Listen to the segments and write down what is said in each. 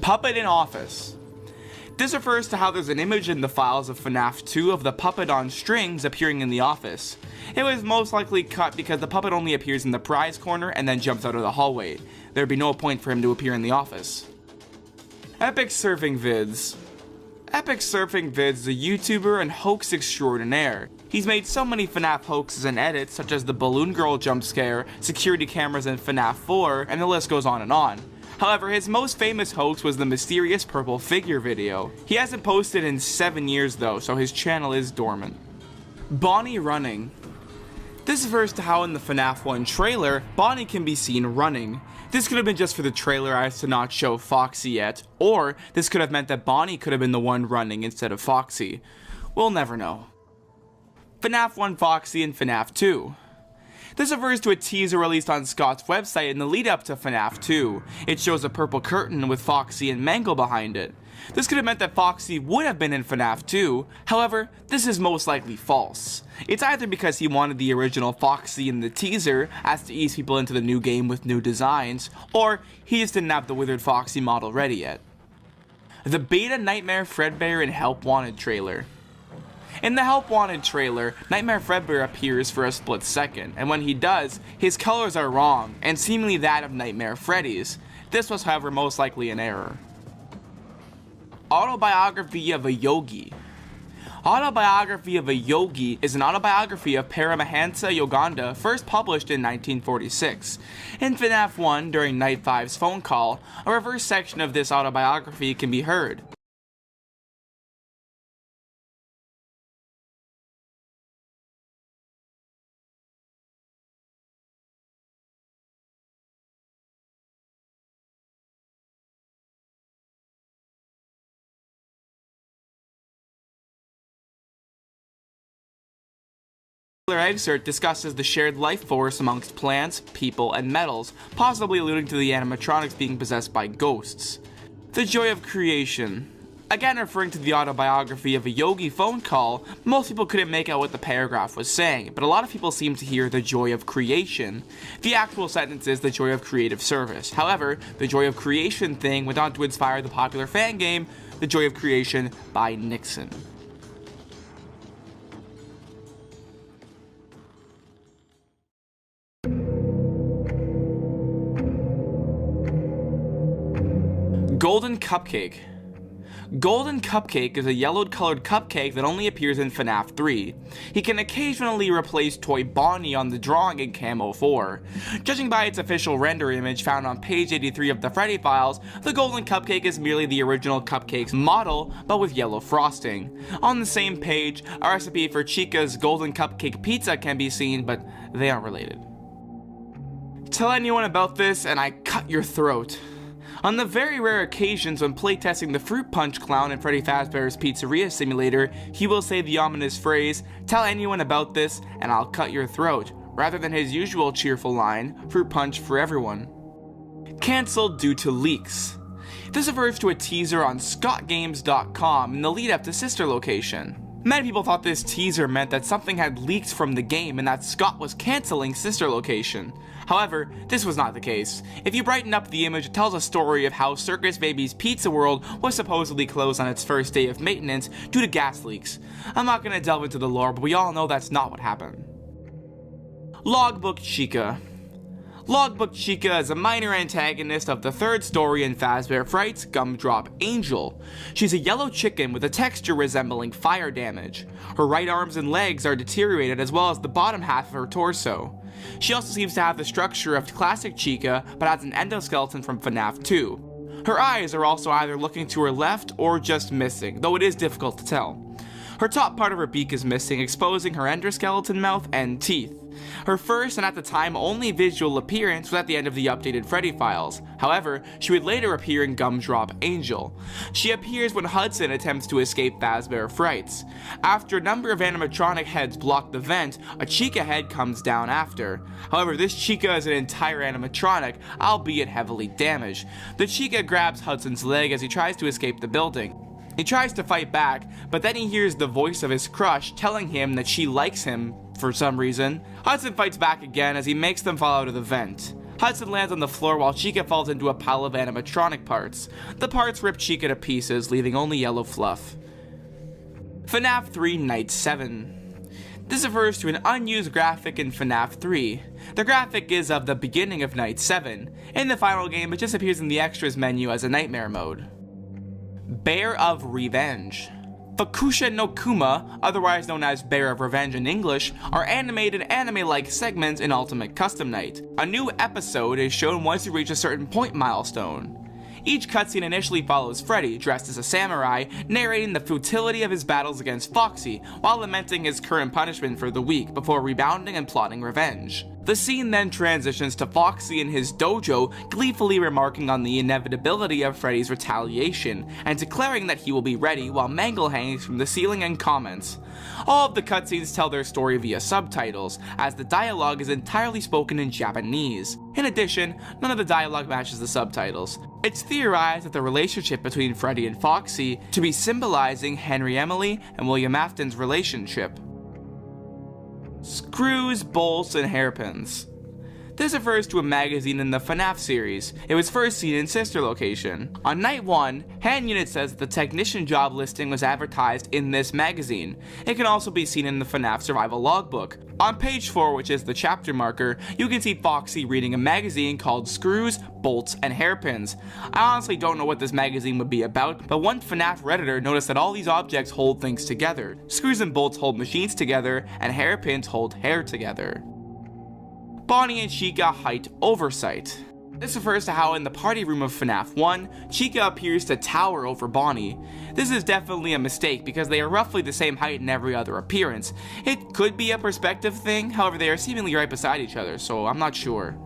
Puppet in office. This refers to how there's an image in the files of FNAF 2 of the puppet on strings appearing in the office. It was most likely cut because the puppet only appears in the prize corner and then jumps out of the hallway. There'd be no point for him to appear in the office. Epic Surfing Vids. Epic Surfing Vids is a YouTuber and hoax extraordinaire. He's made so many FNAF hoaxes and edits such as the Balloon Girl jump scare, security cameras in FNAF 4, and the list goes on and on. However, his most famous hoax was the mysterious purple figure video. He hasn't posted in 7 years though, so his channel is dormant. Bonnie running. This refers to how in the FNAF 1 trailer, Bonnie can be seen running. This could have been just for the trailer as to not show Foxy yet, or this could have meant that Bonnie could have been the one running instead of Foxy. We'll never know. FNAF 1 Foxy and FNAF 2. This refers to a teaser released on Scott's website in the lead up to FNAF 2. It shows a purple curtain with Foxy and Mangle behind it. This could have meant that Foxy would have been in FNAF 2, however, this is most likely false. It's either because he wanted the original Foxy in the teaser as to ease people into the new game with new designs, or he just didn't have the Withered Foxy model ready yet. The beta Nightmare Fredbear and Help Wanted trailer. In the Help Wanted trailer, Nightmare Fredbear appears for a split second, and when he does, his colors are wrong, and seemingly that of Nightmare Freddy's. This was however most likely an error. Autobiography of a Yogi. Autobiography of a Yogi is an autobiography of Paramahansa Yogananda first published in 1946. In FNAF 1, during Night 5's phone call, a reverse section of this autobiography can be heard. The excerpt discusses the shared life force amongst plants, people, and metals, possibly alluding to the animatronics being possessed by ghosts. The joy of creation. Again referring to the autobiography of a Yogi phone call, most people couldn't make out what the paragraph was saying, but a lot of people seemed to hear the joy of creation. The actual sentence is the joy of creative service. However, the joy of creation thing went on to inspire the popular fan game, The Joy of Creation by Nixon. Golden Cupcake. Golden Cupcake is a yellowed colored cupcake that only appears in FNAF 3. He can occasionally replace Toy Bonnie on the drawing in Camo 4. Judging by its official render image found on page 83 of the Freddy files, the Golden Cupcake is merely the original Cupcake's model, but with yellow frosting. On the same page, a recipe for Chica's Golden Cupcake pizza can be seen, but they aren't related. Tell anyone about this and I cut your throat. On the very rare occasions when playtesting the Fruit Punch Clown in Freddy Fazbear's Pizzeria Simulator, he will say the ominous phrase, "Tell anyone about this and I'll cut your throat," rather than his usual cheerful line, "Fruit Punch for everyone." Cancelled due to leaks. This refers to a teaser on scottgames.com in the lead up to Sister Location. Many people thought this teaser meant that something had leaked from the game and that Scott was cancelling Sister Location. However, this was not the case. If you brighten up the image, it tells a story of how Circus Baby's Pizza World was supposedly closed on its first day of maintenance due to gas leaks. I'm not going to delve into the lore, but we all know that's not what happened. Logbook Chica. Logbook Chica is a minor antagonist of the third story in Fazbear Fright's Gumdrop Angel. She's a yellow chicken with a texture resembling fire damage. Her right arms and legs are deteriorated as well as the bottom half of her torso. She also seems to have the structure of classic Chica, but has an endoskeleton from FNAF 2. Her eyes are also either looking to her left or just missing, though it is difficult to tell. Her top part of her beak is missing, exposing her endoskeleton mouth and teeth. Her first and at the time only visual appearance was at the end of the updated Freddy files. However, she would later appear in Gumdrop Angel. She appears when Hudson attempts to escape Fazbear Frights. After a number of animatronic heads block the vent, a Chica head comes down after. However, this Chica is an entire animatronic, albeit heavily damaged. The Chica grabs Hudson's leg as he tries to escape the building. He tries to fight back, but then he hears the voice of his crush telling him that she likes him for some reason. Hudson fights back again as he makes them fall out of the vent. Hudson lands on the floor while Chica falls into a pile of animatronic parts. The parts rip Chica to pieces, leaving only yellow fluff. FNAF 3 Night 7. This refers to an unused graphic in FNAF 3. The graphic is of the beginning of Night 7. In the final game, it just appears in the extras menu as a nightmare mode. Bear of Revenge. Fukusha no Kuma, otherwise known as Bear of Revenge in English, are animated anime-like segments in Ultimate Custom Night. A new episode is shown once you reach a certain point milestone. Each cutscene initially follows Freddy, dressed as a samurai, narrating the futility of his battles against Foxy, while lamenting his current punishment for the week before rebounding and plotting revenge. The scene then transitions to Foxy in his dojo, gleefully remarking on the inevitability of Freddy's retaliation, and declaring that he will be ready while Mangle hangs from the ceiling and comments. All of the cutscenes tell their story via subtitles, as the dialogue is entirely spoken in Japanese. In addition, none of the dialogue matches the subtitles. It's theorized that the relationship between Freddy and Foxy to be symbolizing Henry Emily and William Afton's relationship. Screws, bolts, and hairpins. This refers to a magazine in the FNAF series. It was first seen in Sister Location. On night 1, Hand Unit says that the technician job listing was advertised in this magazine. It can also be seen in the FNAF survival logbook. On page 4, which is the chapter marker, you can see Foxy reading a magazine called Screws, Bolts, and Hairpins. I honestly don't know what this magazine would be about, but one FNAF Redditor noticed that all these objects hold things together. Screws and bolts hold machines together, and hairpins hold hair together. Bonnie and Chica height oversight. This refers to how in the party room of FNAF 1, Chica appears to tower over Bonnie. This is definitely a mistake because they are roughly the same height in every other appearance. It could be a perspective thing, however they are seemingly right beside each other, so I'm not sure.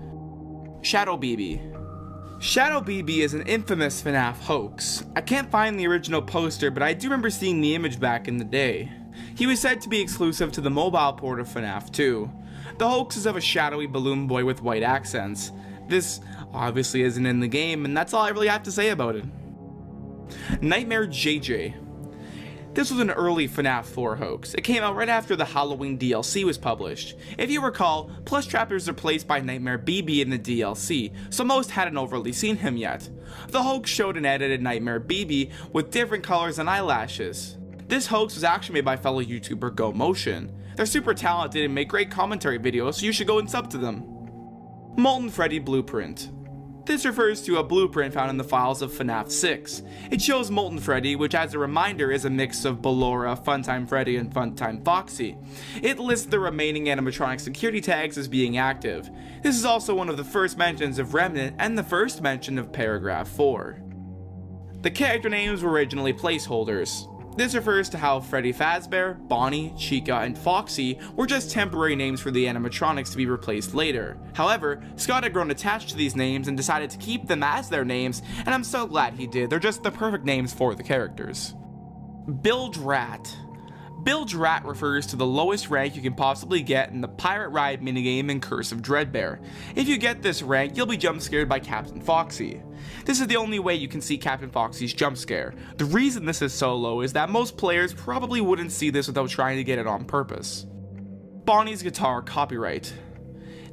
Shadow BB. Shadow BB is an infamous FNAF hoax. I can't find the original poster, but I do remember seeing the image back in the day. He was said to be exclusive to the mobile port of FNAF 2. The hoax is of a shadowy balloon boy with white accents. This obviously isn't in the game, and that's all I really have to say about it. Nightmare JJ. This was an early FNAF 4 hoax. It came out right after the Halloween DLC was published. If you recall, Plush Trapper is replaced by Nightmare BB in the DLC, so most hadn't overly seen him yet. The hoax showed an edited Nightmare BB with different colors and eyelashes. This hoax was actually made by fellow YouTuber GoMotion. They're super talented and make great commentary videos, so you should go and sub to them. Molten Freddy Blueprint. This refers to a blueprint found in the files of FNAF 6. It shows Molten Freddy, which as a reminder is a mix of Ballora, Funtime Freddy, and Funtime Foxy. It lists the remaining animatronic security tags as being active. This is also one of the first mentions of Remnant and the first mention of Paragraph 4. The character names were originally placeholders. This refers to how Freddy Fazbear, Bonnie, Chica, and Foxy were just temporary names for the animatronics to be replaced later. However, Scott had grown attached to these names and decided to keep them as their names, and I'm so glad he did. They're just the perfect names for the characters. Bilge Rat. Bilge Rat refers to the lowest rank you can possibly get in the Pirate Ride minigame in Curse of Dreadbear. If you get this rank, you'll be jump scared by Captain Foxy. This is the only way you can see Captain Foxy's jump scare. The reason this is so low is that most players probably wouldn't see this without trying to get it on purpose. Bonnie's guitar copyright.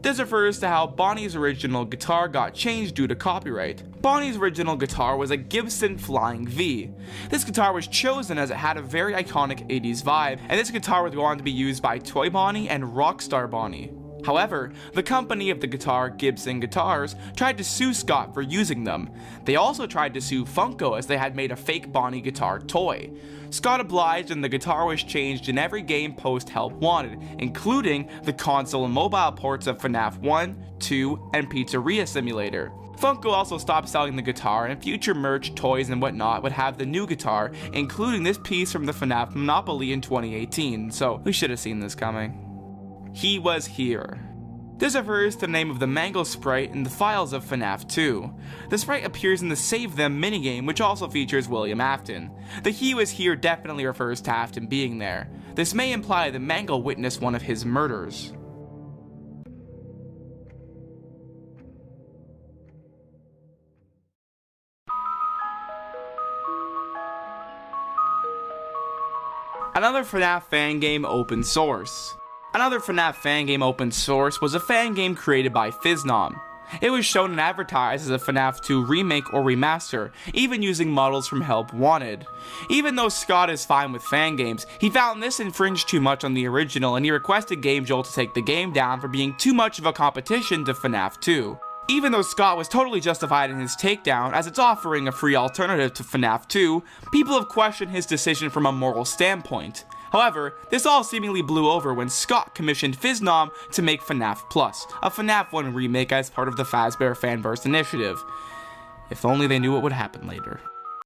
This refers to how Bonnie's original guitar got changed due to copyright. Bonnie's original guitar was a Gibson Flying V. This guitar was chosen as it had a very iconic 80s vibe, and this guitar would go on to be used by Toy Bonnie and Rockstar Bonnie. However, the company of the guitar, Gibson Guitars, tried to sue Scott for using them. They also tried to sue Funko as they had made a fake Bonnie guitar toy. Scott obliged and the guitar was changed in every game post-Help Wanted, including the console and mobile ports of FNAF 1, 2, and Pizzeria Simulator. Funko also stopped selling the guitar, and future merch, toys, and whatnot would have the new guitar, including this piece from the FNAF Monopoly in 2018, so we should have seen this coming. He Was Here. This refers to the name of the Mangle sprite in the files of FNAF 2. The sprite appears in the Save Them minigame, which also features William Afton. The He Was Here definitely refers to Afton being there. This may imply that Mangle witnessed one of his murders. Another FNAF fan game open source. Another FNAF fan game open source was a fan game created by Fiznom. It was shown and advertised as a FNAF 2 remake or remaster, even using models from Help Wanted. Even though Scott is fine with fan games, he found this infringed too much on the original and he requested Game Jolt to take the game down for being too much of a competition to FNAF 2. Even though Scott was totally justified in his takedown, as it's offering a free alternative to FNAF 2, people have questioned his decision from a moral standpoint. However, this all seemingly blew over when Scott commissioned FizzNom to make FNAF Plus, a FNAF 1 remake as part of the Fazbear Fanverse initiative. If only they knew what would happen later.